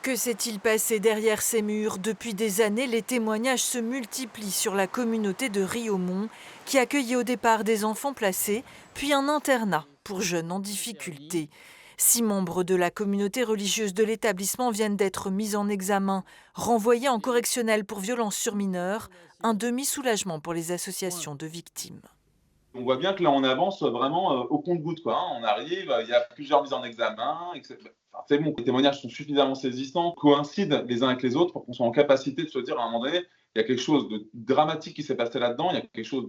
Que s'est-il passé derrière ces murs? Depuis des années, les témoignages se multiplient sur la communauté de Riaumont, qui accueillait au départ des enfants placés, puis un internat pour jeunes en difficulté. 6 membres de la communauté religieuse de l'établissement viennent d'être mis en examen, renvoyés en correctionnel pour violences sur mineurs, un demi-soulagement pour les associations de victimes. On voit bien que là, on avance vraiment, au compte-gouttes, quoi, hein. On arrive, il y a plusieurs mises en examen et cetera. Enfin, c'est bon, les témoignages sont suffisamment saisissants, coïncident les uns avec les autres pour qu'on soit en capacité de se dire à un moment donné, il y a quelque chose de dramatique qui s'est passé là-dedans, il y a quelque chose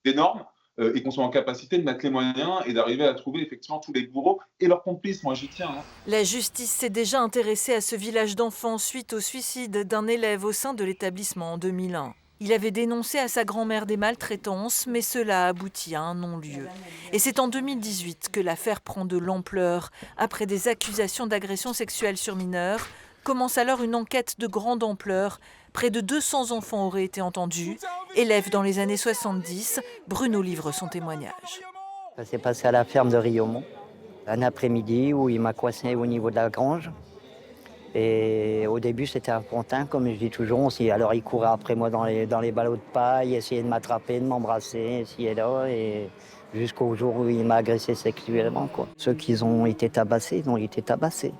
d'énorme, et qu'on soit en capacité de mettre les moyens et d'arriver à trouver effectivement tous les bourreaux et leurs complices. Moi, j'y tiens, hein. La justice s'est déjà intéressée à ce village d'enfants suite au suicide d'un élève au sein de l'établissement en 2001. Il avait dénoncé à sa grand-mère des maltraitances, mais cela a abouti à un non-lieu. Et c'est en 2018 que l'affaire prend de l'ampleur. Après des accusations d'agression sexuelle sur mineurs, commence alors une enquête de grande ampleur. Près de 200 enfants auraient été entendus. Élève dans les années 70, Bruno livre son témoignage. Ça s'est passé à la ferme de Riaumont, un après-midi où il m'a coincé au niveau de la grange. Et au début, c'était un pantin, comme je dis toujours. Alors, il courait après moi dans les ballots de paille, essayait de m'attraper, de m'embrasser, essayait là. Et jusqu'au jour où il m'a agressé sexuellement, quoi. Ceux qui ont été tabassés, ils ont été tabassés.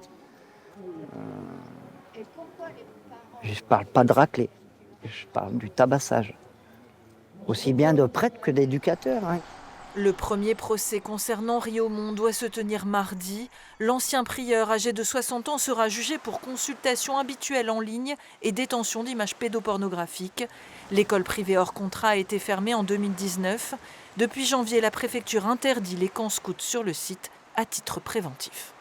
Je parle pas de raclée, je parle du tabassage. Aussi bien de prêtres que d'éducateurs, hein. Le premier procès concernant Riaumont doit se tenir mardi. L'ancien prieur âgé de 60 ans sera jugé pour consultation habituelle en ligne et détention d'images pédopornographiques. L'école privée hors contrat a été fermée en 2019. Depuis janvier, la préfecture interdit les camps scouts sur le site à titre préventif.